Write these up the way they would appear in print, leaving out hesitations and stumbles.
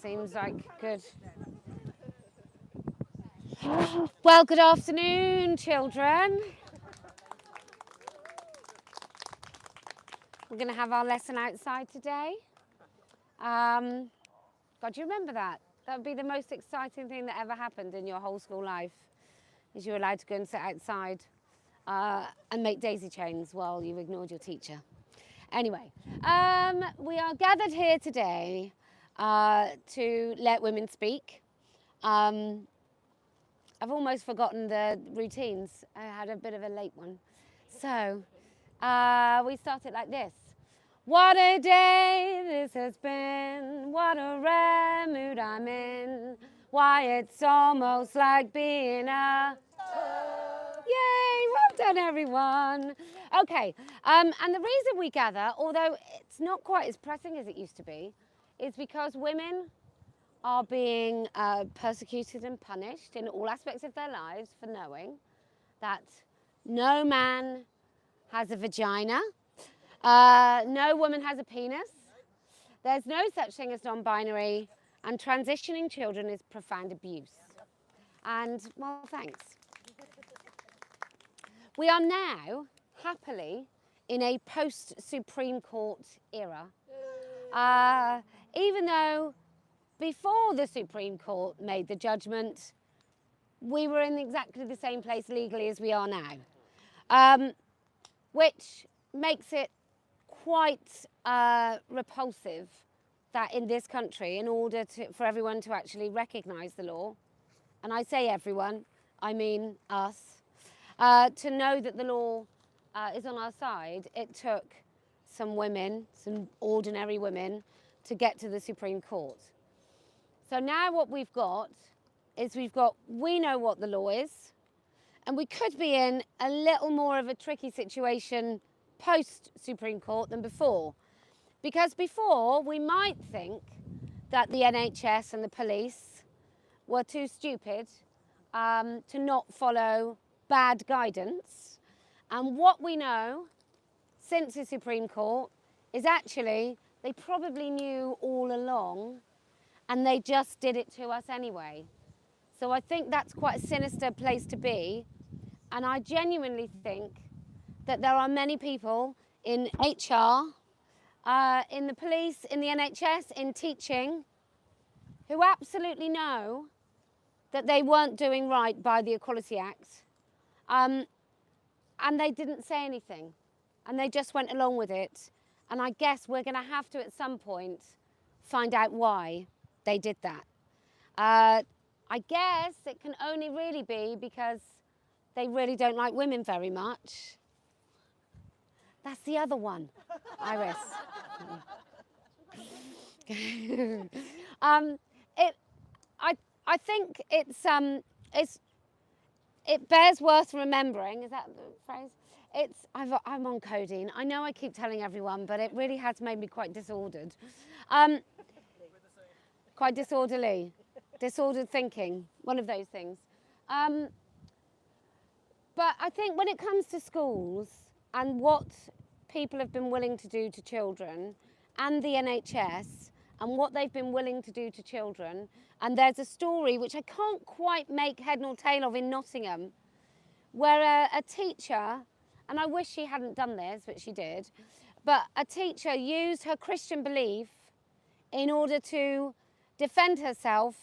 seems like good. Well, good afternoon, children. We're going to have our lesson outside today. God, do you remember that? That would be the most exciting thing that ever happened in your whole school life, is you were allowed to go and sit outside and make daisy chains while you ignored your teacher. Anyway, we are gathered here today to let women speak. I've almost forgotten the routines. I had a bit of a late one. So we started like this. What a day this has been. What a rare mood I'm in. Why, it's almost like being a... Yay, well done everyone. Okay, and the reason we gather, although it's not quite as pressing as it used to be, is because women are being persecuted and punished in all aspects of their lives for knowing that no man has a vagina, no woman has a penis, there's no such thing as non-binary, and transitioning children is profound abuse. And, well, thanks. We are now, happily, in a post-Supreme Court era, even though before the Supreme Court made the judgment, we were in exactly the same place legally as we are now, which makes it quite repulsive that in this country, in order for everyone to actually recognise the law, and I say everyone, I mean us, to know that the law is on our side, it took some women, some ordinary women, to get to the Supreme Court. So now what we've got is we know what the law is, and we could be in a little more of a tricky situation post-Supreme Court than before. Because before, we might think that the NHS and the police were too stupid to not follow bad guidance. And what we know since the Supreme Court is actually they probably knew all along, and they just did it to us anyway. So I think that's quite a sinister place to be. And I genuinely think that there are many people in HR, in the police, in the NHS, in teaching, who absolutely know that they weren't doing right by the Equality Act. And they didn't say anything. And they just went along with it. And I guess we're going to have to, at some point, find out why they did that. I guess it can only really be because they really don't like women very much. That's the other one, Iris. I think it bears worth remembering. Is that the phrase? I'm on codeine. I know I keep telling everyone, but it really has made me quite disordered. Quite disorderly. Disordered thinking, one of those things. But I think when it comes to schools and what people have been willing to do to children, and the NHS, and what they've been willing to do to children, and there's a story which I can't quite make head nor tail of in Nottingham, where a teacher, and I wish she hadn't done this, but she did, but a teacher used her Christian belief in order to defend herself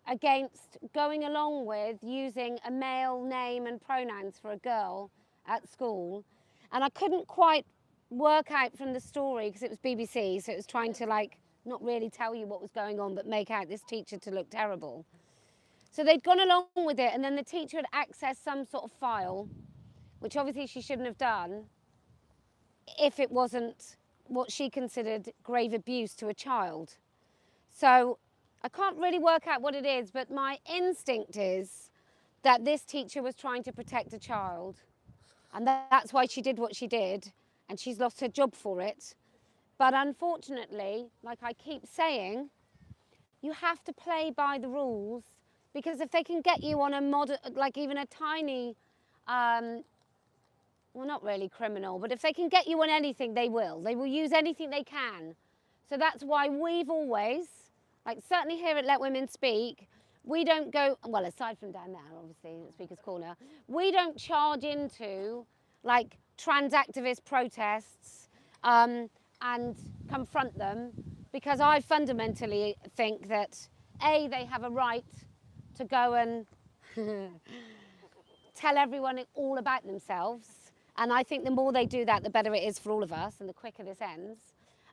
against going along with using a male name and pronouns for a girl at school. And I couldn't quite work out from the story, because it was BBC, so it was trying to not really tell you what was going on, but make out this teacher to look terrible. So they'd gone along with it, and then the teacher had accessed some sort of file, which obviously she shouldn't have done, if it wasn't what she considered grave abuse to a child. So I can't really work out what it is, but my instinct is that this teacher was trying to protect a child, and that's why she did what she did, and she's lost her job for it. But unfortunately, like I keep saying, you have to play by the rules, because if they can get you on a even a tiny, well, not really criminal, but if they can get you on anything, they will. They will use anything they can. So that's why we've always Like certainly here at Let Women Speak, we don't go, well, aside from down there, obviously, at Speaker's Corner, we don't charge into like trans activist protests and confront them, because I fundamentally think that A, they have a right to go and tell everyone all about themselves. And I think the more they do that, the better it is for all of us and the quicker this ends.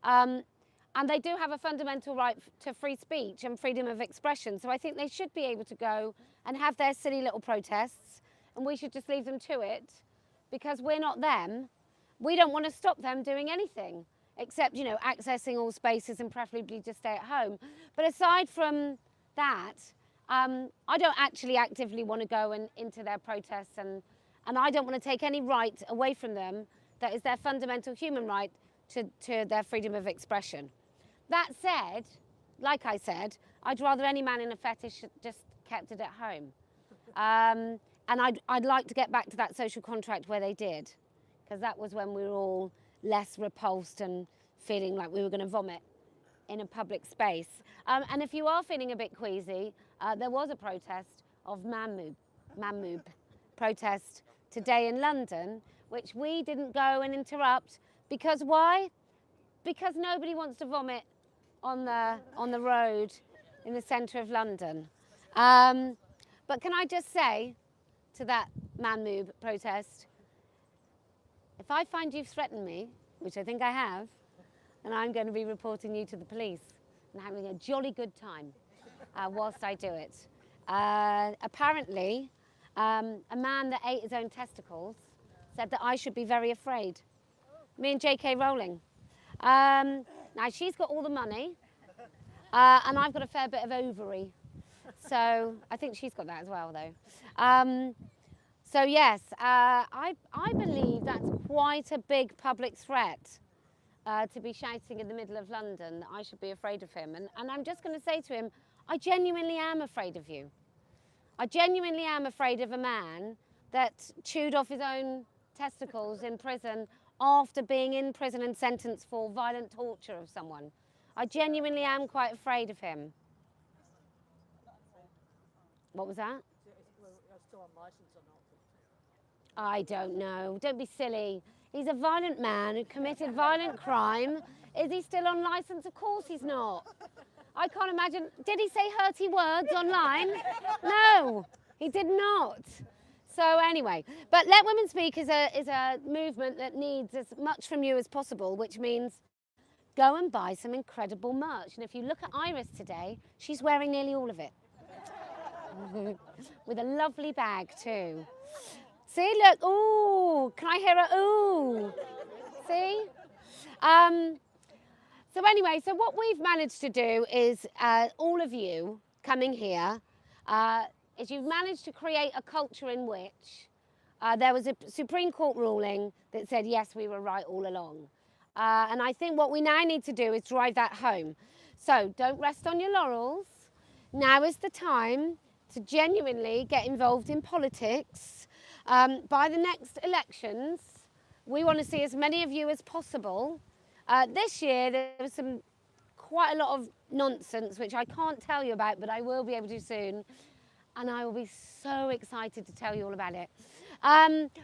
And they do have a fundamental right to free speech and freedom of expression. So I think they should be able to go and have their silly little protests, and we should just leave them to it, because we're not them. We don't want to stop them doing anything except, you know, accessing all spaces and preferably just stay at home. But aside from that, I don't actually actively want to go into their protests, and I don't want to take any right away from them that is their fundamental human right to their freedom of expression. That said, like I said, I'd rather any man in a fetish just kept it at home. And I'd like to get back to that social contract where they did, because that was when we were all less repulsed and feeling like we were going to vomit in a public space. And if you are feeling a bit queasy, there was a protest of man-moob protest today in London, which we didn't go and interrupt, because why? Because nobody wants to vomit on the road in the centre of London. But can I just say to that man-moob protest, if I find you've threatened me, which I think I have, then I'm going to be reporting you to the police and having a jolly good time whilst I do it. Apparently, a man that ate his own testicles said that I should be very afraid. Me and J.K. Rowling. Now, she's got all the money, and I've got a fair bit of ovary. So I think she's got that as well, though. So yes, I believe that's quite a big public threat to be shouting in the middle of London that I should be afraid of him. And I'm just going to say to him, I genuinely am afraid of you. I genuinely am afraid of a man that chewed off his own testicles in prison after being in prison and sentenced for violent torture of someone. I genuinely am quite afraid of him. What was that? Still on licence or not? I don't know. Don't be silly. He's a violent man who committed violent crime. Is he still on licence? Of course he's not. I can't imagine. Did he say hurty words online? No, he did not. So anyway, but Let Women Speak is a movement that needs as much from you as possible, which means go and buy some incredible merch. And if you look at Iris today, she's wearing nearly all of it. With a lovely bag too. See, look, ooh, can I hear a ooh? See? So anyway, so what we've managed to do is, all of you coming here, is you've managed to create a culture in which there was a Supreme Court ruling that said, yes, we were right all along. And I think what we now need to do is drive that home. So don't rest on your laurels. Now is the time to genuinely get involved in politics. By the next elections, we want to see as many of you as possible. This year, there was quite a lot of nonsense, which I can't tell you about, but I will be able to soon. And I will be so excited to tell you all about it.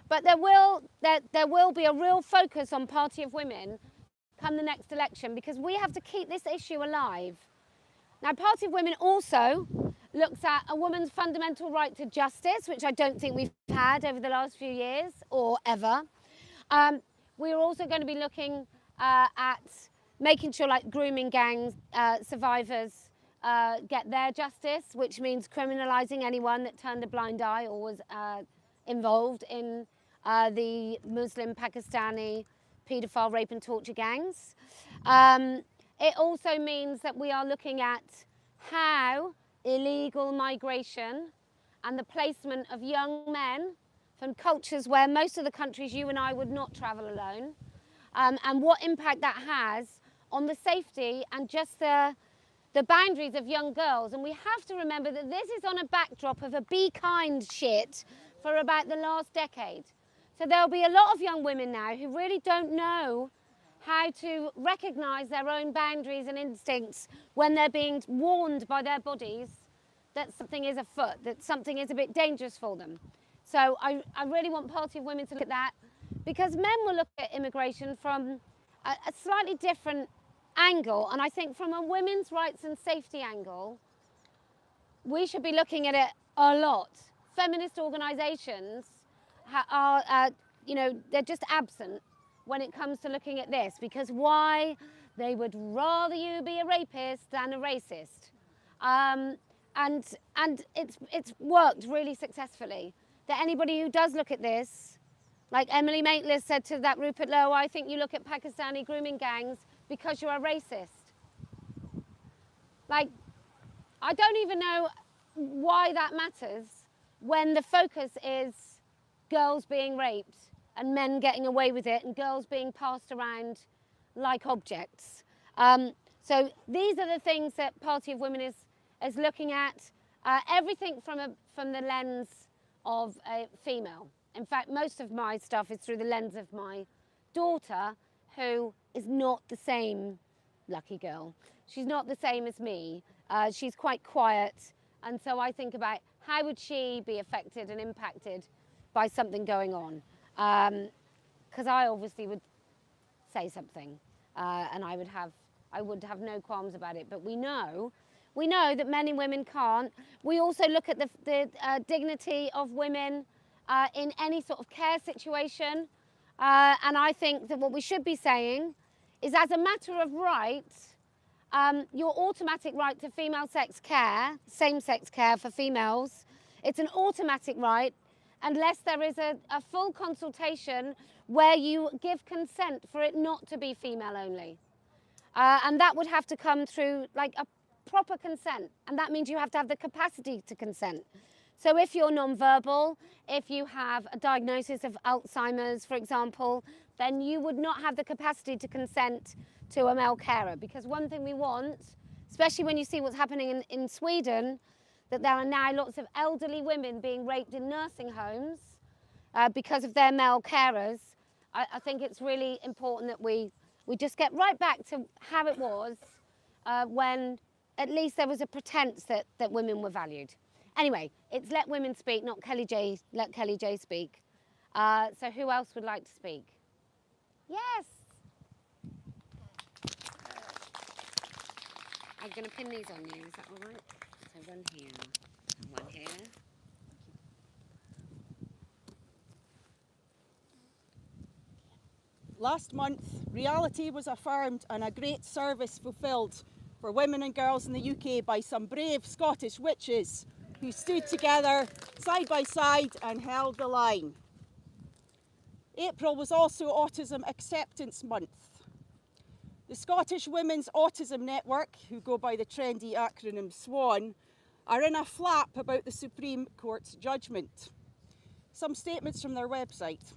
But there will be a real focus on Party of Women come the next election, because we have to keep this issue alive. Now, Party of Women also looks at a woman's fundamental right to justice, which I don't think we've had over the last few years or ever. We're also going to be looking at making sure, like, grooming gangs survivors get their justice, which means criminalising anyone that turned a blind eye or was involved in the Muslim Pakistani paedophile rape and torture gangs. It also means that we are looking at how illegal migration and the placement of young men from cultures where most of the countries you and I would not travel alone, and what impact that has on the safety and just the boundaries of young girls. And we have to remember that this is on a backdrop of a be kind shit for about the last decade. So there'll be a lot of young women now who really don't know how to recognise their own boundaries and instincts when they're being warned by their bodies that something is afoot, that something is a bit dangerous for them. So I really want Party of Women to look at that, because men will look at immigration from a slightly different angle, and I think from a women's rights and safety angle, we should be looking at it a lot. Feminist organisations are, they're just absent when it comes to looking at this, because why? They would rather you be a rapist than a racist. And it's worked really successfully. That anybody who does look at this, like Emily Maitlis said to that Rupert Lowe, I think you look at Pakistani grooming gangs because you're a racist. Like, I don't even know why that matters when the focus is girls being raped and men getting away with it and girls being passed around like objects. So these are the things that Party of Women is looking at. Everything from the lens of a female. In fact, most of my stuff is through the lens of my daughter, who is not the same lucky girl. She's not the same as me. She's quite quiet. And so I think about how would she be affected and impacted by something going on? Because I obviously would say something, and I would have no qualms about it. But we know that men and women can't. We also look at the dignity of women in any sort of care situation. And I think that what we should be saying is, as a matter of right, your automatic right to female sex care, same-sex care for females, it's an automatic right unless there is a full consultation where you give consent for it not to be female only. And that would have to come through like a proper consent, and that means you have to have the capacity to consent. So if you're non-verbal, if you have a diagnosis of Alzheimer's, for example, then you would not have the capacity to consent to a male carer. Because one thing we want, especially when you see what's happening in Sweden, that there are now lots of elderly women being raped in nursing homes because of their male carers. I think it's really important that we just get right back to how it was when at least there was a pretense that women were valued. Anyway, it's let women speak, not Kellie-Jay, let Kellie-Jay speak. So who else would like to speak? Yes. I'm going to pin these on you, is that all right? So one here and one here. Last month, reality was affirmed and a great service fulfilled for women and girls in the UK by some brave Scottish witches who stood together side by side and held the line. April was also Autism Acceptance Month. The Scottish Women's Autism Network, who go by the trendy acronym SWAN, are in a flap about the Supreme Court's judgment. Some statements from their website.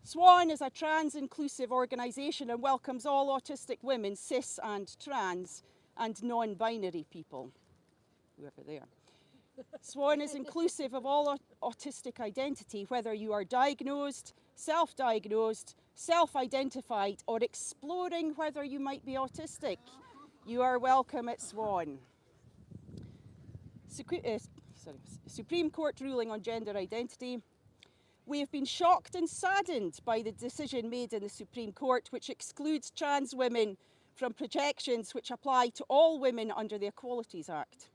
SWAN is a trans-inclusive organisation and welcomes all autistic women, cis and trans, and non-binary people, whoever they are. SWAN is inclusive of all autistic identity, whether you are diagnosed, self-diagnosed, self-identified, or exploring whether you might be autistic. You are welcome at SWAN. Supreme Court ruling on gender identity. We have been shocked and saddened by the decision made in the Supreme Court, which excludes trans women from protections which apply to all women under the Equalities Act.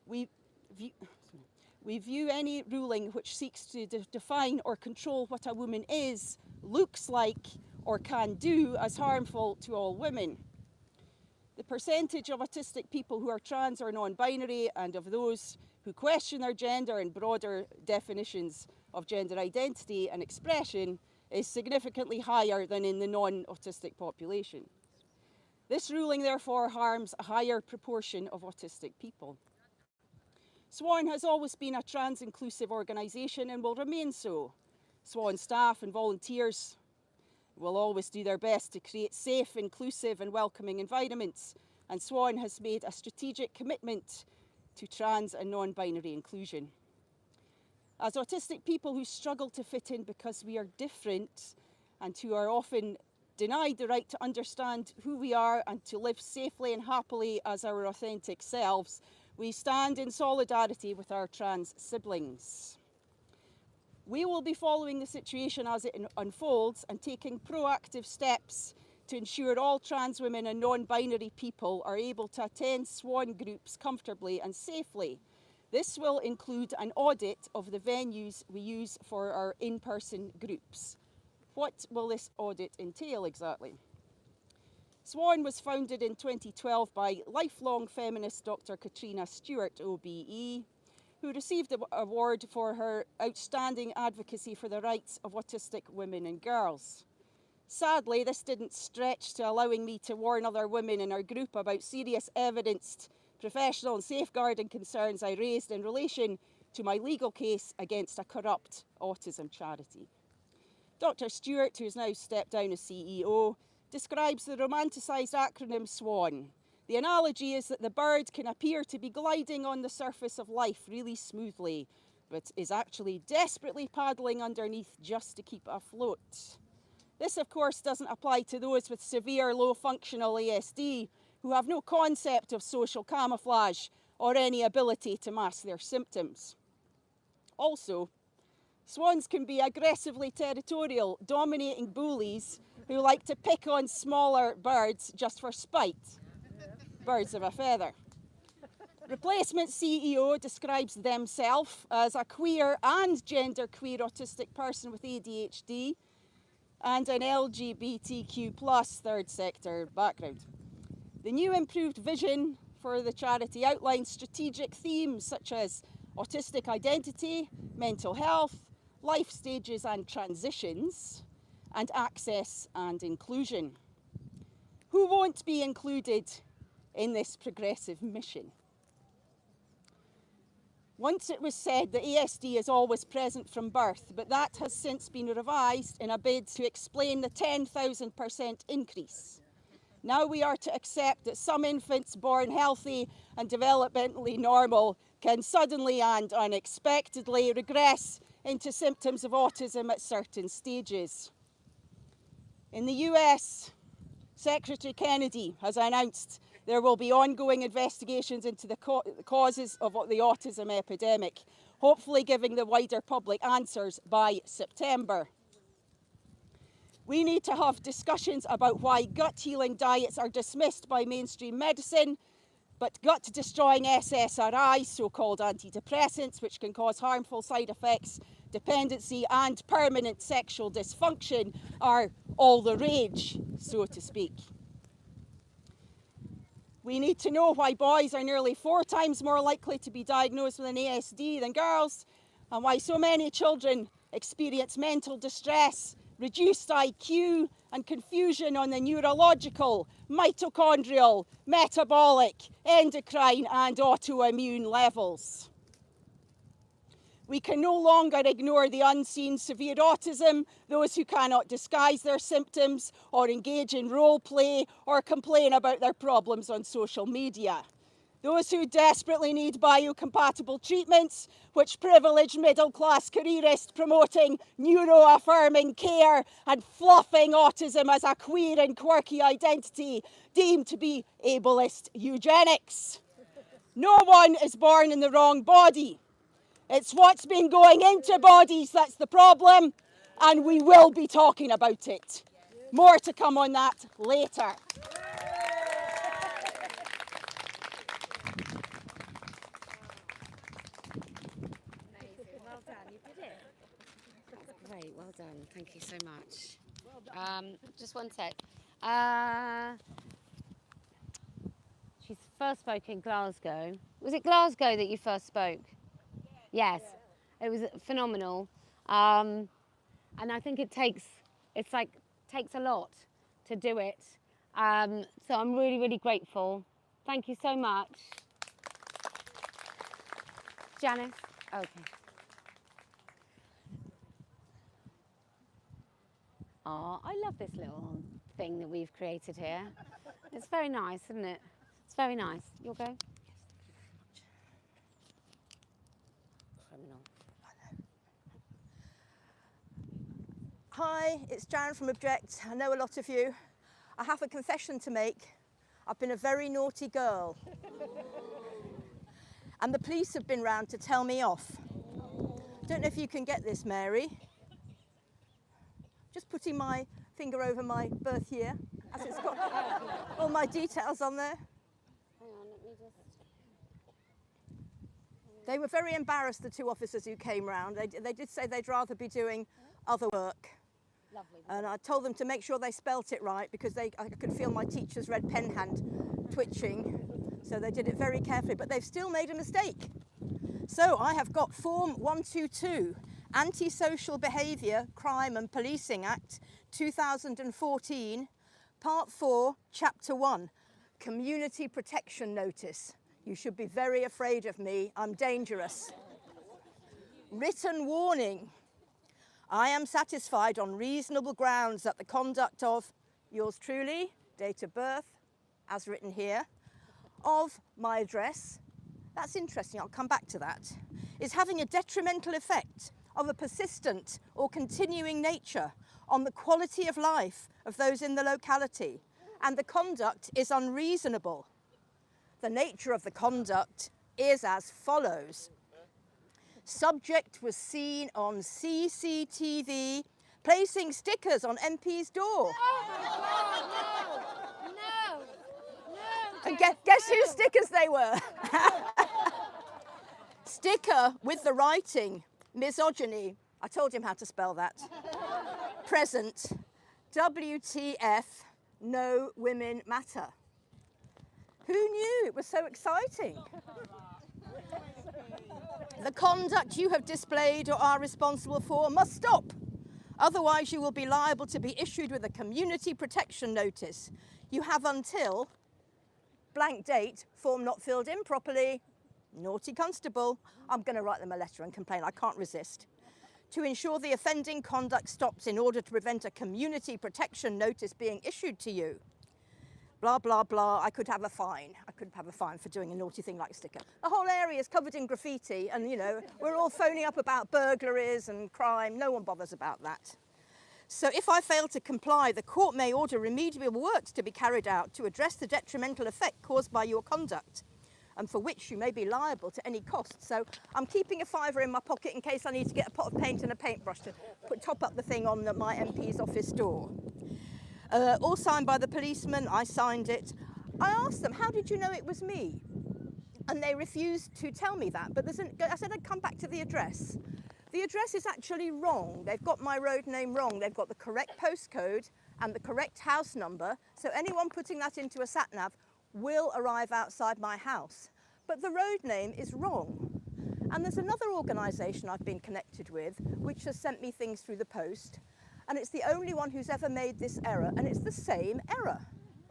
We view any ruling which seeks to define or control what a woman is, looks like, or can do as harmful to all women. The percentage of autistic people who are trans or non-binary, and of those who question their gender and broader definitions of gender identity and expression, is significantly higher than in the non-autistic population. This ruling therefore harms a higher proportion of autistic people. SWAN has always been a trans-inclusive organisation and will remain so. SWAN staff and volunteers will always do their best to create safe, inclusive and welcoming environments, and SWAN has made a strategic commitment to trans and non-binary inclusion. As autistic people who struggle to fit in because we are different and who are often denied the right to understand who we are and to live safely and happily as our authentic selves, we stand in solidarity with our trans siblings. We will be following the situation as it unfolds and taking proactive steps to ensure all trans women and non-binary people are able to attend SWAN groups comfortably and safely. This will include an audit of the venues we use for our in-person groups. What will this audit entail exactly? SWAN was founded in 2012 by lifelong feminist Dr. Katrina Stewart, OBE, who received an award for her outstanding advocacy for the rights of autistic women and girls. Sadly, this didn't stretch to allowing me to warn other women in our group about serious evidenced professional and safeguarding concerns I raised in relation to my legal case against a corrupt autism charity. Dr. Stewart, who has now stepped down as CEO, describes the romanticised acronym SWAN. The analogy is that the bird can appear to be gliding on the surface of life really smoothly, but is actually desperately paddling underneath just to keep afloat. This, of course, doesn't apply to those with severe low-functional ASD who have no concept of social camouflage or any ability to mask their symptoms. Also, swans can be aggressively territorial, dominating bullies who like to pick on smaller birds just for spite. Birds of a feather. Replacement CEO describes themselves as a queer and genderqueer autistic person with ADHD and an LGBTQ+ third sector background. The new improved vision for the charity outlines strategic themes such as autistic identity, mental health, life stages and transitions, and access and inclusion. Who won't be included in this progressive mission? Once it was said that ASD is always present from birth, but that has since been revised in a bid to explain the 10,000% increase. Now we are to accept that some infants born healthy and developmentally normal can suddenly and unexpectedly regress into symptoms of autism at certain stages. In the US, Secretary Kennedy has announced there will be ongoing investigations into the causes of the autism epidemic, hopefully giving the wider public answers by September. We need to have discussions about why gut-healing diets are dismissed by mainstream medicine, but gut-destroying SSRIs, so-called antidepressants, which can cause harmful side effects, dependency and permanent sexual dysfunction, are all the rage, so to speak. We need to know why boys are nearly 4 times more likely to be diagnosed with an ASD than girls, and why so many children experience mental distress, reduced IQ, and confusion on the neurological, mitochondrial, metabolic, endocrine, and autoimmune levels. We can no longer ignore the unseen severe autism, those who cannot disguise their symptoms or engage in role play or complain about their problems on social media. Those who desperately need biocompatible treatments, which privileged middle-class careerists promoting neuro-affirming care and fluffing autism as a queer and quirky identity deemed to be ableist eugenics. No one is born in the wrong body. It's what's been going into bodies that's the problem, and we will be talking about it. More to come on that later. Amazing. Well done. You did it. That's great. Well done. Thank you so much. Just one sec. She's first spoke in Glasgow. Was it Glasgow that you first spoke? Yes. It was phenomenal. And I think it takes a lot to do it. So I'm really, really grateful. Thank you so much. Janice? Okay. Oh, I love this little thing that we've created here. It's very nice, isn't it? It's very nice. You'll go? Yes. Criminal. Hi, it's Jan from Object. I know a lot of you. I have a confession to make. I've been a very naughty girl. And the police have been round to tell me off. Don't know if you can get this, Mary. Just putting my finger over my birth year, as it's got all my details on there. Hang on, let me just... They were very embarrassed, the two officers who came round. They did say they'd rather be doing other work. Lovely. And I told them to make sure they spelt it right because I could feel my teacher's red pen hand twitching. So they did it very carefully, but they've still made a mistake. So I have got Form 122, Antisocial Behaviour, Crime and Policing Act 2014, Part 4, Chapter 1, Community Protection Notice. You should be very afraid of me, I'm dangerous. Written warning. I am satisfied on reasonable grounds that the conduct of yours truly, date of birth, as written here, of my address, that's interesting, I'll come back to that, is having a detrimental effect of a persistent or continuing nature on the quality of life of those in the locality, and the conduct is unreasonable. The nature of the conduct is as follows. Subject was seen on CCTV placing stickers on MP's door. No. And guess whose stickers they were? Sticker with the writing, misogyny. I told him how to spell that. Present, WTF, no women matter. Who knew it was so exciting? The conduct you have displayed or are responsible for must stop. Otherwise, you will be liable to be issued with a community protection notice. You have until blank date, form not filled in properly, naughty constable. I'm going to write them a letter and complain, I can't resist. To ensure the offending conduct stops in order to prevent a community protection notice being issued to you. Blah, blah, blah, I could have a fine. I could have a fine for doing a naughty thing like a sticker. The whole area is covered in graffiti and, you know, we're all phoning up about burglaries and crime. No one bothers about that. So if I fail to comply, the court may order remedial works to be carried out to address the detrimental effect caused by your conduct and for which you may be liable to any cost. So I'm keeping a £5 in my pocket in case I need to get a pot of paint and a paintbrush to top up the thing on my MP's office door. All signed by the policeman, I signed it. I asked them, how did you know it was me? And they refused to tell me that, but I said I'd come back to the address. The address is actually wrong. They've got my road name wrong. They've got the correct postcode and the correct house number, so anyone putting that into a sat-nav will arrive outside my house. But the road name is wrong. And there's another organisation I've been connected with, which has sent me things through the post, and it's the only one who's ever made this error, and it's the same error.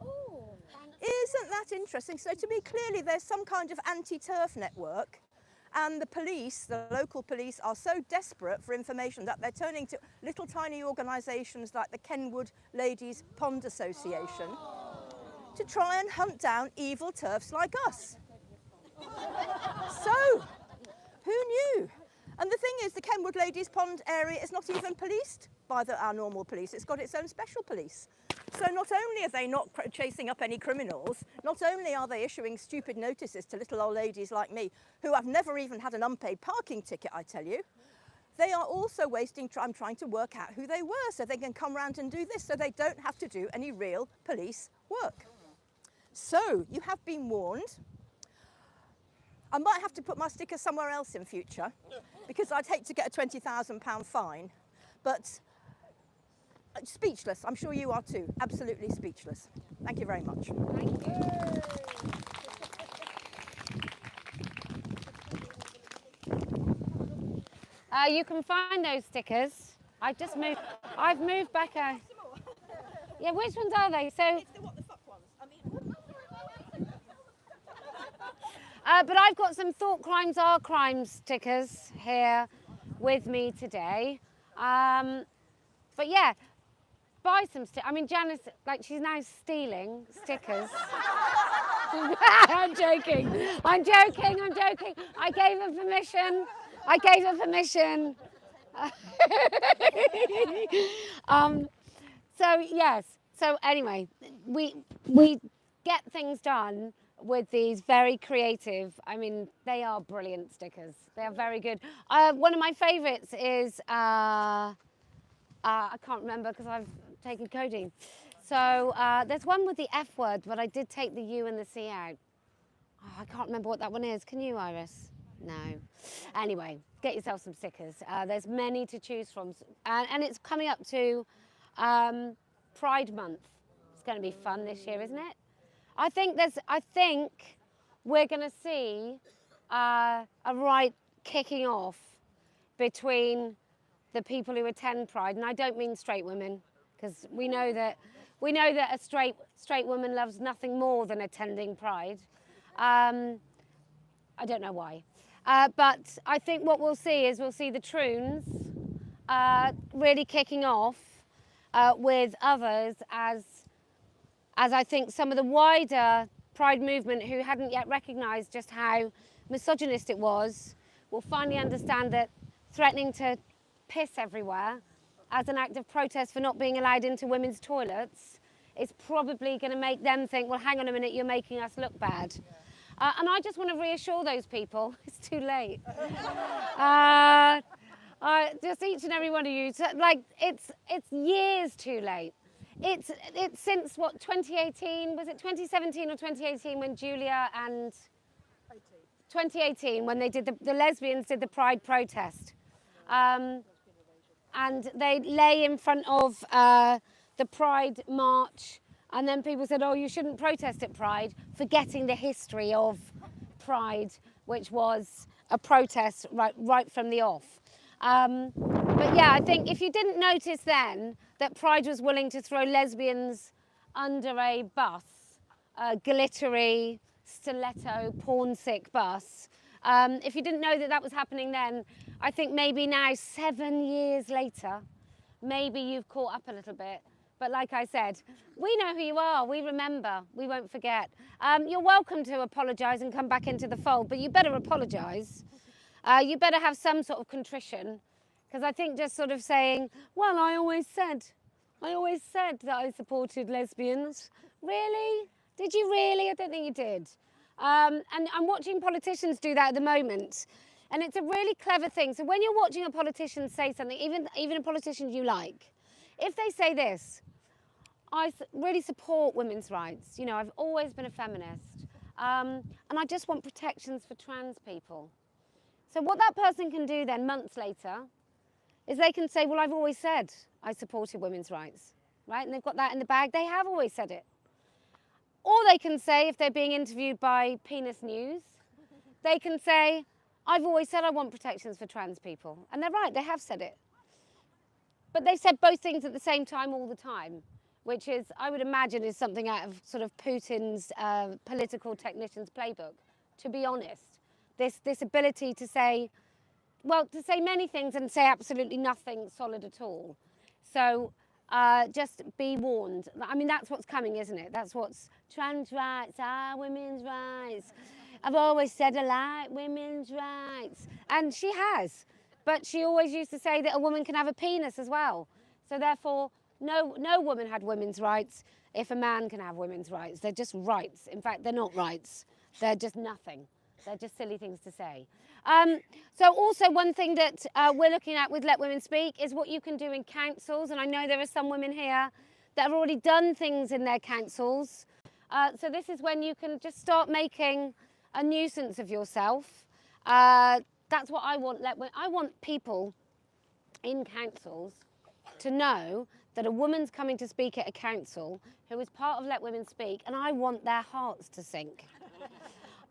Oh, Isn't that interesting? So to me, clearly there's some kind of anti-turf network, and the police, the local police, are so desperate for information that they're turning to little tiny organisations like the Kenwood Ladies Pond Association to try and hunt down evil turfs like us. So, who knew? And the thing is, the Kenwood Ladies Pond area is not even policed by our normal police. It's got its own special police. So not only are they not chasing up any criminals, not only are they issuing stupid notices to little old ladies like me, who have never even had an unpaid parking ticket, I tell you, they are also wasting time trying to work out who they were so they can come round and do this, so they don't have to do any real police work. So, you have been warned. I might have to put my sticker somewhere else in future, because I'd hate to get a £20,000 fine, but speechless. I'm sure you are too. Absolutely speechless. Thank you very much. thank you. You can find those stickers. I've moved back a... Yeah, which ones are they? So, It's the what the fuck ones. I mean, but I've got some Thought Crimes Are Crimes stickers here with me today. But yeah, buy some stickers. I mean, Janice, like, she's now stealing stickers. I'm joking. I gave her permission. So yes. So anyway, we get things done with these very creative. I mean, they are brilliant stickers. They are very good. One of my favourites is I can't remember because I've taken codeine. So there's one with the F word, but I did take the U and the C out. Oh, I can't remember what that one is. Can you, Iris? No. Anyway, get yourself some stickers. There's many to choose from, and it's coming up to Pride Month. It's going to be fun this year, isn't it? I think we're going to see a right kicking off between the people who attend Pride, and I don't mean straight women, because we know that a straight woman loves nothing more than attending Pride. I don't know why, but I think what we'll see is the Troons really kicking off with others as I think some of the wider Pride movement who hadn't yet recognised just how misogynist it was will finally understand that threatening to piss everywhere as an act of protest for not being allowed into women's toilets is probably going to make them think, well, hang on a minute, you're making us look bad. And I just want to reassure those people, it's too late. Just each and every one of you, like it's years too late. It's since what, 2018, was it 2017 or 2018 when Julia and 2018 when they did the lesbians did the Pride protest, and they lay in front of the Pride march, and then people said, oh, you shouldn't protest at Pride, forgetting the history of Pride, which was a protest right from the off. But yeah, I think if you didn't notice then that Pride was willing to throw lesbians under a bus, a glittery, stiletto, porn-sick bus, if you didn't know that that was happening then, I think maybe now, 7 years later, maybe you've caught up a little bit. But like I said, we know who you are, we remember, we won't forget. You're welcome to apologise and come back into the fold, but you better apologise. You better have some sort of contrition, because I think just sort of saying, well, I always said that I supported lesbians. Really? Did you really? I don't think you did. And I'm watching politicians do that at the moment. And it's a really clever thing. So when you're watching a politician say something, even a politician you like, if they say this, I really support women's rights. You know, I've always been a feminist. And I just want protections for trans people. So what that person can do then, months later, is they can say, well, I've always said I supported women's rights, right? And they've got that in the bag. They have always said it. Or they can say, if they're being interviewed by Penis News, they can say, I've always said I want protections for trans people. And they're right, they have said it. But they've said both things at the same time all the time, which is, I would imagine, is something out of sort of Putin's political technician's playbook, to be honest. This ability to say, well, to say many things and say absolutely nothing solid at all. So just be warned. I mean, that's what's coming, isn't it? That's what's trans rights, women's rights. I've always said I like women's rights. And she has. But she always used to say that a woman can have a penis as well. So therefore, no woman had women's rights if a man can have women's rights. They're just rights. In fact, they're not rights. They're just nothing. They're just silly things to say. So also one thing that we're looking at with Let Women Speak is what you can do in councils. And I know there are some women here that have already done things in their councils. So this is when you can just start making a nuisance of yourself. That's what I want. I want people in councils to know that a woman's coming to speak at a council who is part of Let Women Speak, and I want their hearts to sink.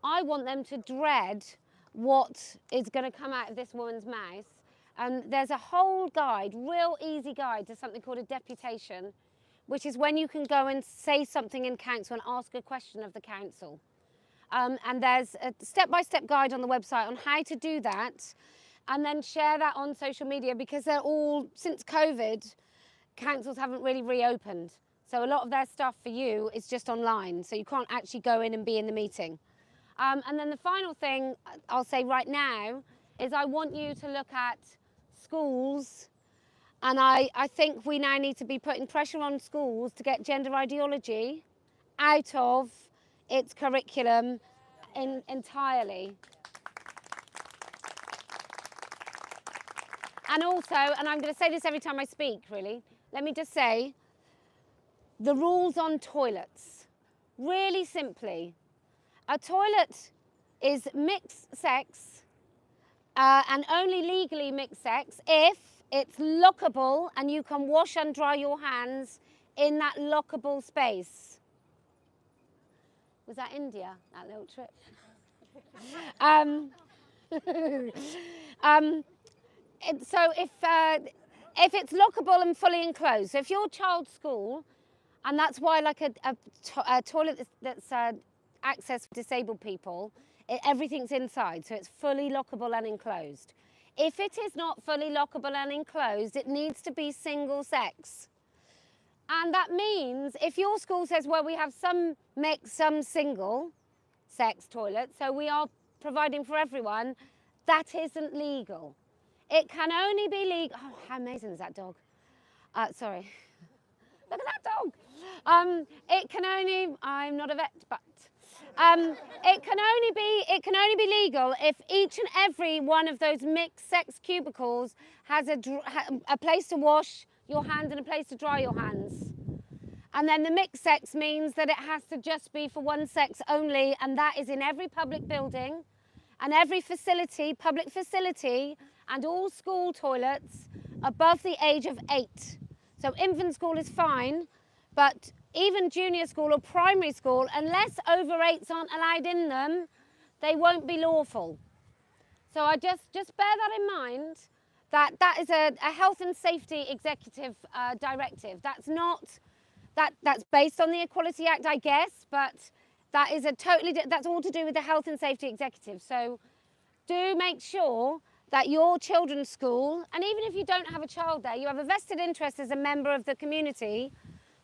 I want them to dread what is going to come out of this woman's mouth. And there's a whole guide, real easy guide to something called a deputation, which is when you can go and say something in council and ask a question of the council. And there's a step-by-step guide on the website on how to do that, and then share that on social media, because they're all, since COVID, councils haven't really reopened. So a lot of their stuff for you is just online, so you can't actually go in and be in the meeting. And then the final thing I'll say right now is I want you to look at schools And I think we now need to be putting pressure on schools to get gender ideology out of its curriculum entirely. And also, and I'm going to say this every time I speak, really, let me just say, the rules on toilets. Really simply, a toilet is mixed sex and only legally mixed sex if it's lockable and you can wash and dry your hands in that lockable space. Was that India, that little trip? So if it's lockable and fully enclosed, so if your child's school, and that's why like a toilet that's access for disabled people, everything's inside, so it's fully lockable and enclosed. If it is not fully lockable and enclosed, it needs to be single sex. And that means if your school says, well, we have some mixed, some single sex toilets, so we are providing for everyone, that isn't legal. It can only be legal. Oh, how amazing is that dog? Sorry. Look at that dog. It can only, I'm not a vet, but it can only be legal if each and every one of those mixed sex cubicles has a place to wash your hands and a place to dry your hands. And then the mixed sex means that it has to just be for one sex only, and that is in every public building and every facility, public facility, and all school toilets above the age of 8. So infant school is fine, but even junior school or primary school, unless over 8s aren't allowed in them, they won't be lawful. So I just bear that in mind, that is a health and safety executive directive. That's based on the Equality Act, I guess, but that is that's all to do with the health and safety executive. So do make sure that your children's school, and even if you don't have a child there, you have a vested interest as a member of the community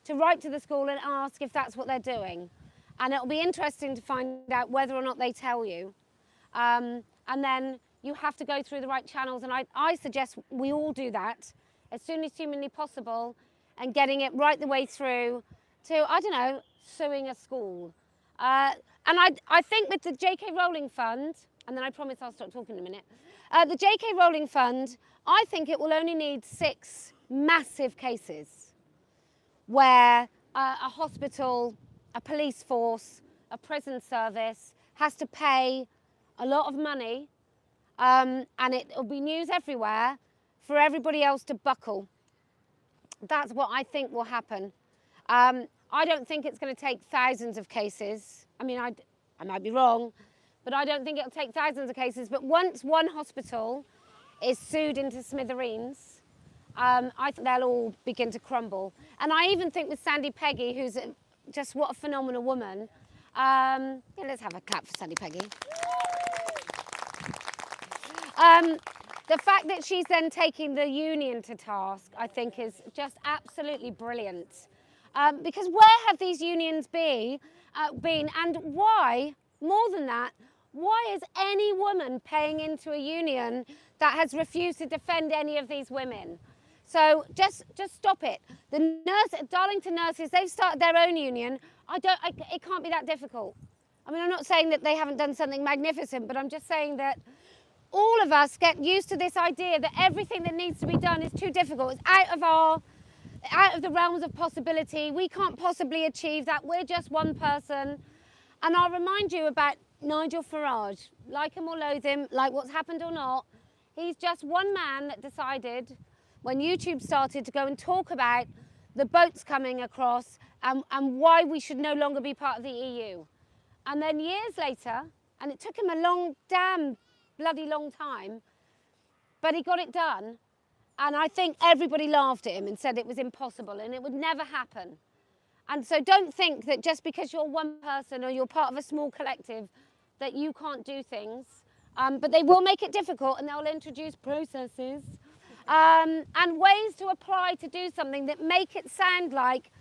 to write to the school and ask if that's what they're doing. And it'll be interesting to find out whether or not they tell you. And then you have to go through the right channels, and I suggest we all do that as soon as humanly possible, and getting it right the way through to, I don't know, suing a school. And I think with the J.K. Rowling Fund, and then I promise I'll stop talking in a minute, the J.K. Rowling Fund, I think it will only need 6 massive cases where a hospital, a police force, a prison service has to pay a lot of money, and it'll be news everywhere for everybody else to buckle. That's what I think will happen. I don't think it's going to take thousands of cases. I mean, I might be wrong, but I don't think it'll take thousands of cases. But once one hospital is sued into smithereens, I think they'll all begin to crumble. And I even think with Sandy Peggy, who's just what a phenomenal woman. Yeah, let's have a clap for Sandy Peggy. The fact that she's then taking the union to task, I think, is just absolutely brilliant. Because where have these unions been, and why, more than that, why is any woman paying into a union that has refused to defend any of these women? So just stop it. The Darlington nurses, they've started their own union. It can't be that difficult. I mean, I'm not saying that they haven't done something magnificent, but I'm just saying that all of us get used to this idea that everything that needs to be done is too difficult. It's out of the realms of possibility. We can't possibly achieve that. We're just one person. And I'll remind you about Nigel Farage. Like him or loathe him, like what's happened or not, he's just one man that decided when YouTube started to go and talk about the boats coming across and why we should no longer be part of the EU. And then years later, and it took him a bloody long time, but he got it done. And I think everybody laughed at him and said it was impossible and it would never happen. And so don't think that just because you're one person or you're part of a small collective that you can't do things. But they will make it difficult, and they'll introduce processes and ways to apply to do something that make it sound like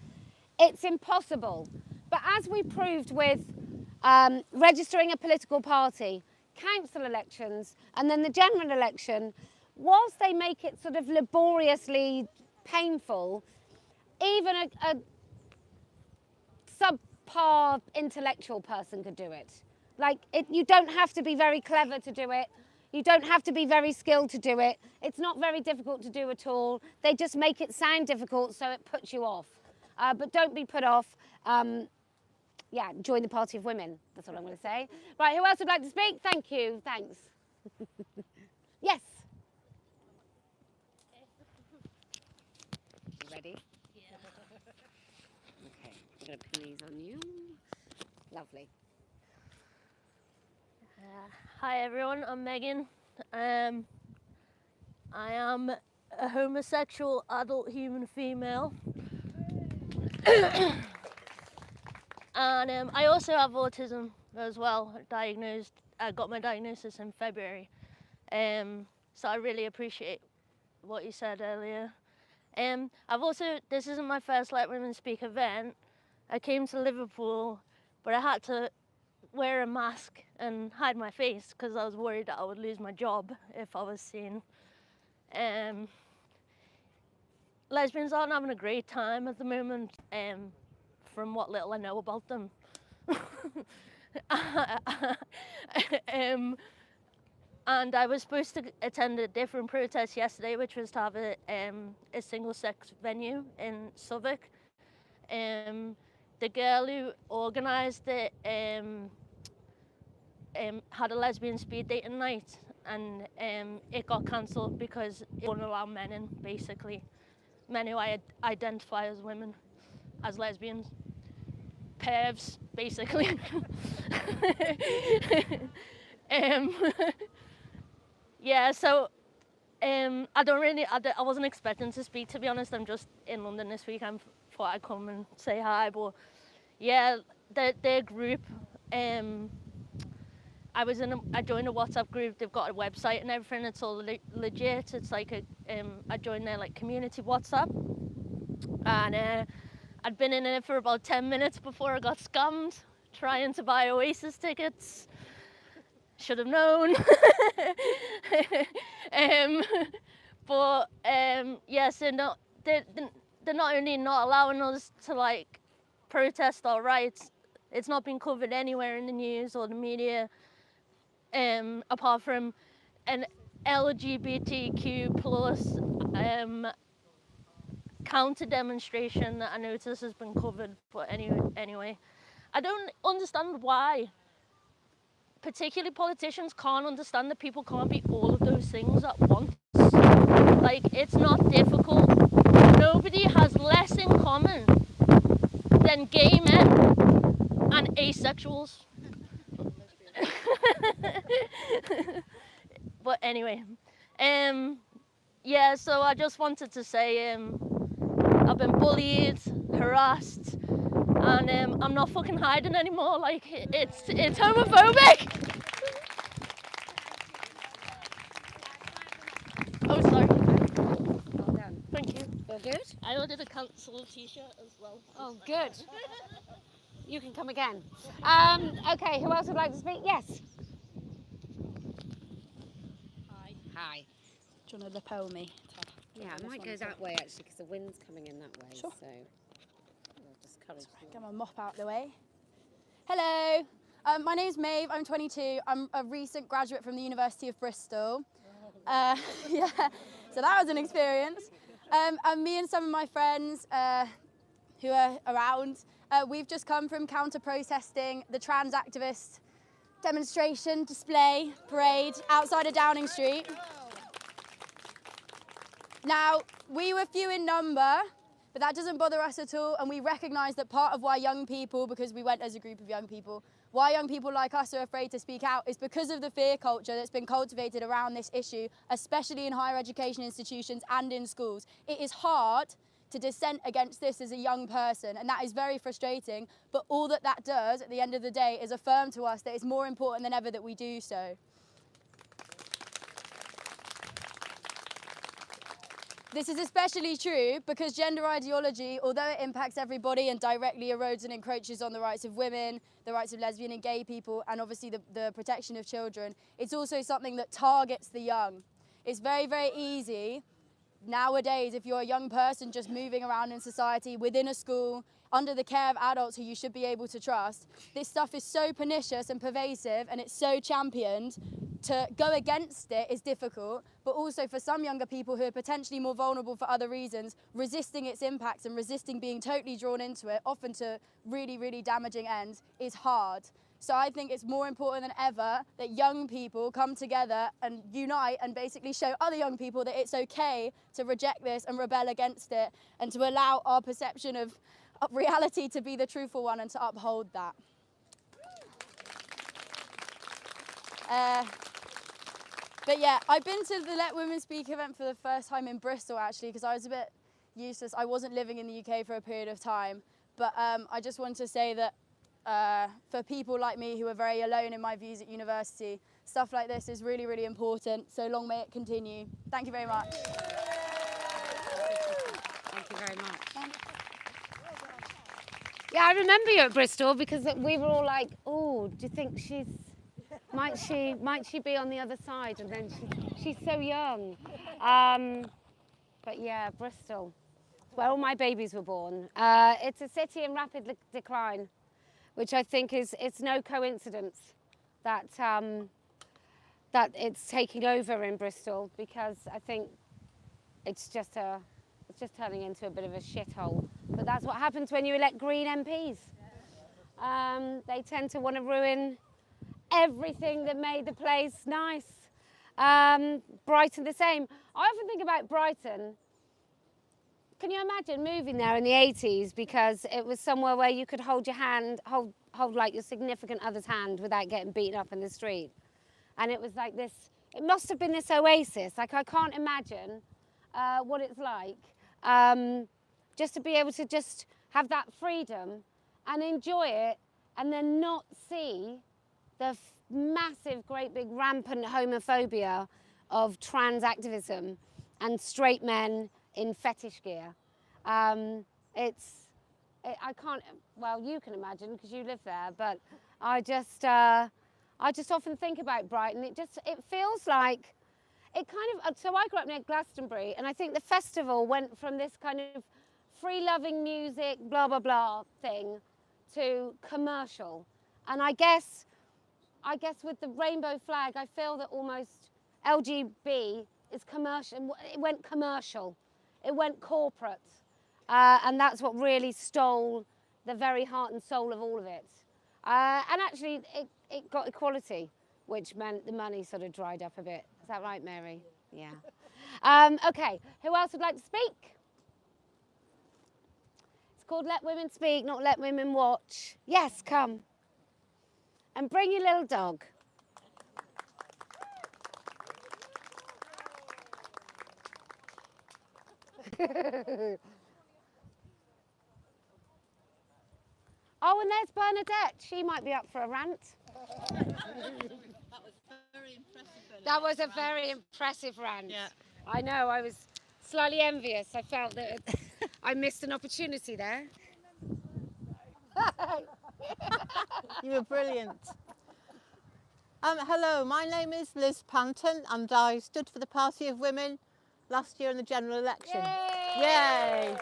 it's impossible. But as we proved with registering a political party, council elections, and then the general election, whilst they make it sort of laboriously painful, even a subpar intellectual person could do it. Like, you don't have to be very clever to do it. You don't have to be very skilled to do it. It's not very difficult to do at all. They just make it sound difficult so it puts you off. But don't be put off. Yeah, join the party of women. That's what I'm going to say. Right, who else would like to speak? Thank you. Thanks. Yes. You ready? Yeah. Okay, I'm going to pin these on you. Lovely. Hi everyone, I'm Megan. I am a homosexual adult human female. And I also have autism as well, diagnosed. I got my diagnosis in February. So I really appreciate what you said earlier. This isn't my first Let Women Speak event. I came to Liverpool, but I had to wear a mask and hide my face because I was worried that I would lose my job if I was seen. Lesbians aren't having a great time at the moment, from what little I know about them. And I was supposed to attend a different protest yesterday, which was to have a single-sex venue in Southwark. The girl who organised it had a lesbian speed dating night, and it got cancelled because it wouldn't allow men in, basically. Men who identify as women, as lesbians. Pervs, basically. Yeah, so I wasn't expecting to speak, to be honest. I'm just in London this week. I thought I'd come and say hi, but yeah, their group, I joined a WhatsApp group. They've got a website and everything. It's all legit. It's like I joined their like community WhatsApp, and I'd been in it for about 10 minutes before I got scammed trying to buy Oasis tickets. Should have known. Yeah, so they're not only not allowing us to like protest our rights, it's not been covered anywhere in the news or the media, apart from an LGBTQ plus counter demonstration that I noticed has been covered. But anyway, I don't understand why particularly politicians can't understand that people can't be all of those things at once. Like, it's not difficult. Nobody has less in common than gay men and asexuals. But anyway, yeah, so I just wanted to say I've been bullied, harassed, and I'm not fucking hiding anymore. Like, it's homophobic. Oh, sorry. Well done. Thank you. Feel good? I ordered a cancelled t-shirt as well. Oh, good. You can come again. Okay, who else would like to speak? Yes. Hi. Hi. Do you want to lapel me? Yeah, I might go that way actually because the wind's coming in that way. Sure. So I'll discourage you. Get my mop out the way. Hello, my name's Maeve, I'm 22. I'm a recent graduate from the University of Bristol. Yeah, so that was an experience. And me and some of my friends who are around, we've just come from counter-protesting the trans activist demonstration, display, parade outside of Downing Street. Now, we were few in number, but that doesn't bother us at all, and we recognise that part of why young people, because we went as a group of young people, why young people like us are afraid to speak out is because of the fear culture that's been cultivated around this issue, especially in higher education institutions and in schools. It is hard to dissent against this as a young person, and that is very frustrating, but all that does at the end of the day is affirm to us that it's more important than ever that we do so. This is especially true because gender ideology, although it impacts everybody and directly erodes and encroaches on the rights of women, the rights of lesbian and gay people, and obviously the protection of children, it's also something that targets the young. It's very, very easy nowadays, if you're a young person just moving around in society, within a school, under the care of adults who you should be able to trust, this stuff is so pernicious and pervasive and it's so championed. To go against it is difficult, but also for some younger people who are potentially more vulnerable for other reasons, resisting its impacts and resisting being totally drawn into it, often to really, really damaging ends, is hard. So I think it's more important than ever that young people come together and unite and basically show other young people that it's okay to reject this and rebel against it, and to allow our perception of reality to be the truthful one and to uphold that. But yeah, I've been to the Let Women Speak event for the first time in Bristol actually, because I was a bit useless. I wasn't living in the UK for a period of time, but I just wanted to say that for people like me who are very alone in my views at university, stuff like this is really, really important. So long may it continue. Thank you very much. Thank you very much. Yeah, I remember you at Bristol because we were all like, oh, do you think might she be on the other side? And then she's so young. But yeah, Bristol, it's where all my babies were born. It's a city in rapid decline, which I think it's no coincidence that that it's taking over in Bristol, because I think it's just turning into a bit of a shithole. But that's what happens when you elect Green MPs. They tend to want to ruin everything that made the place nice. Brighton the same. I often think about Brighton. Can you imagine moving there in the 80s because it was somewhere where you could hold your hand, hold like your significant other's hand without getting beaten up in the street? And it was like this, it must have been this oasis. Like, I can't imagine what it's like just to be able to just have that freedom and enjoy it, and then not see the massive, great big rampant homophobia of trans activism and straight men in fetish gear. I can't, well, you can imagine because you live there, but I just often think about Brighton. It feels like, it kind of, so I grew up near Glastonbury, and I think the festival went from this kind of free-loving music, blah, blah, blah thing to commercial. And I guess with the rainbow flag, I feel that almost LGB is commercial. It went commercial. It went corporate. And that's what really stole the very heart and soul of all of it. And actually, it got equality, which meant the money sort of dried up a bit. Is that right, Mary? Yeah. Okay, who else would like to speak? It's called Let Women Speak, not Let Women Watch. Yes, come. And bring your little dog. Oh, and there's Bernadette. She might be up for a rant. That was a very impressive rant. Yeah. I know, I was slightly envious. I felt that I missed an opportunity there. You were brilliant. Hello, my name is Liz Panton, and I stood for the Party of Women last year in the general election. Yay! Yay!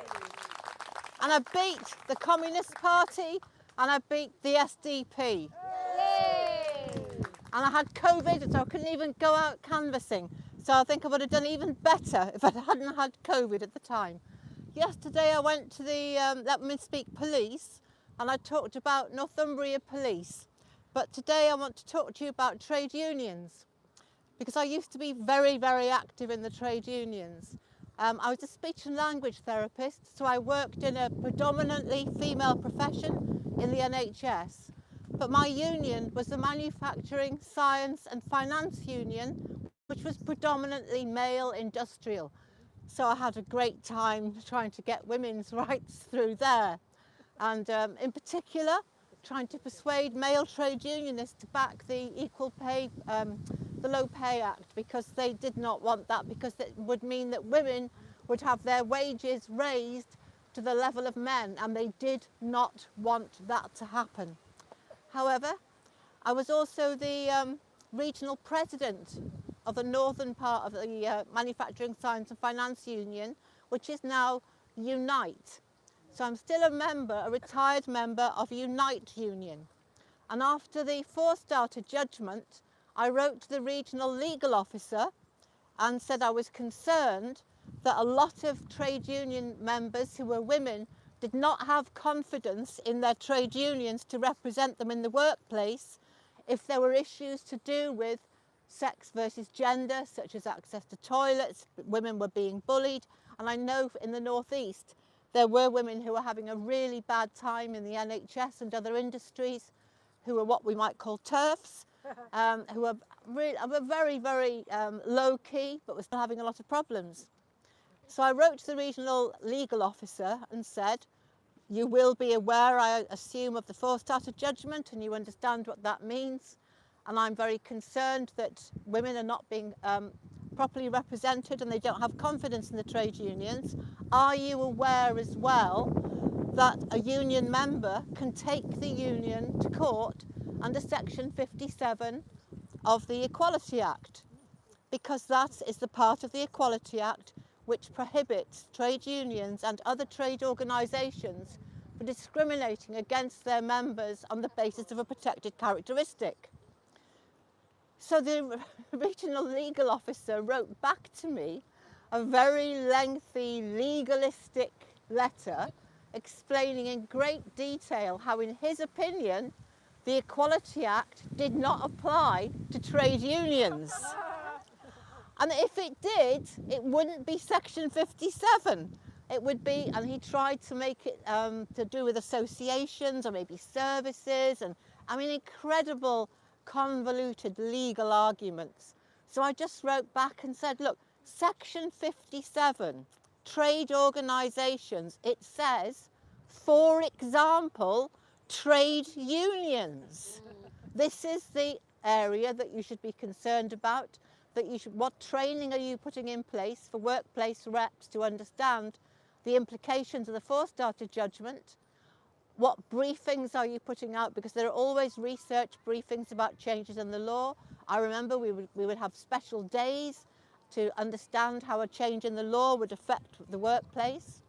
And I beat the Communist Party, and I beat the SDP. Yay! And I had COVID, so I couldn't even go out canvassing. So I think I would have done even better if I hadn't had COVID at the time. Yesterday I went to the Let Women Speak Police, and I talked about Northumbria Police. But today I want to talk to you about trade unions, because I used to be very, very active in the trade unions. I was a speech and language therapist, so I worked in a predominantly female profession in the NHS. But my union was the Manufacturing, Science and Finance Union, which was predominantly male industrial. So I had a great time trying to get women's rights through there. And in particular, trying to persuade male trade unionists to back the Equal Pay, the Low Pay Act, because they did not want that, because it would mean that women would have their wages raised to the level of men, and they did not want that to happen. However, I was also the regional president of the northern part of the Manufacturing Science and Finance Union, which is now Unite. So I'm still a member, a retired member of Unite Union. And after the four-starter judgment, I wrote to the regional legal officer and said I was concerned that a lot of trade union members who were women did not have confidence in their trade unions to represent them in the workplace if there were issues to do with sex versus gender, such as access to toilets. Women were being bullied, and I know in the northeast there were women who were having a really bad time in the NHS and other industries, who were what we might call TERFs, who were very, very low key, but were still having a lot of problems. So I wrote to the regional legal officer and said, you will be aware, I assume, of the four-starter judgment, and you understand what that means. And I'm very concerned that women are not being properly represented and they don't have confidence in the trade unions. Are you aware as well that a union member can take the union to court under Section 57 of the Equality Act? Because that is the part of the Equality Act which prohibits trade unions and other trade organisations from discriminating against their members on the basis of a protected characteristic. So the regional legal officer wrote back to me a very lengthy legalistic letter explaining in great detail how, in his opinion, the Equality Act did not apply to trade unions. And if it did, it wouldn't be Section 57. It would be, and he tried to make it to do with associations or maybe services, and I mean, incredible convoluted legal arguments. So I just wrote back and said, look, Section 57, trade organisations, it says, for example, trade unions. This is the area that you should be concerned about, that you should, what training are you putting in place for workplace reps to understand the implications of the four-starter judgment? What briefings are you putting out? Because there are always research briefings about changes in the law. I remember we would have special days to understand how a change in the law would affect the workplace.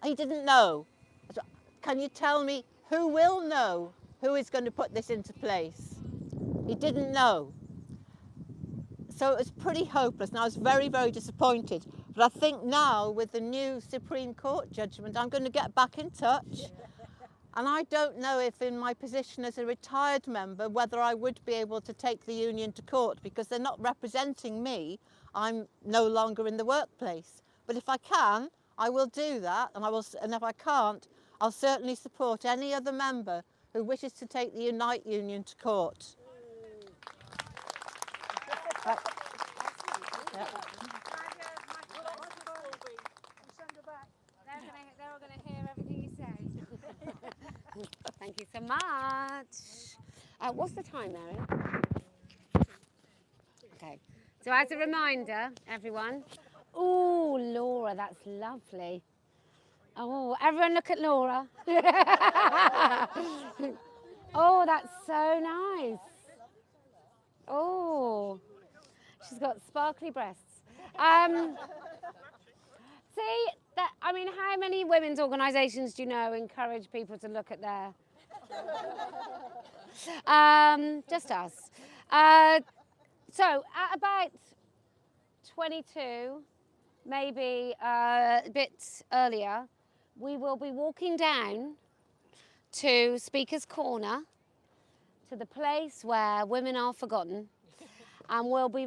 He didn't know. So can you tell me who will know who is going to put this into place? He didn't know. So it was pretty hopeless, and I was very, very disappointed. But I think now, with the new Supreme Court judgment, I'm going to get back in touch. And I don't know if in my position as a retired member, whether I would be able to take the union to court, because they're not representing me. I'm no longer in the workplace. But if I can, I will do that. And if I can't, I'll certainly support any other member who wishes to take the Unite Union to court. Right. Yeah. They're all going to hear everything you say. Thank you so much. What's the time, Mary? Okay. So as a reminder, everyone. Oh, Laura, that's lovely. Oh, everyone look at Laura. Oh, that's so nice. Oh, she's got sparkly breasts. See, that, I mean, how many women's organisations do you know encourage people to look at their... just us. So at about 22, maybe a bit earlier, we will be walking down to Speaker's Corner, to the place where women are forgotten, and we'll be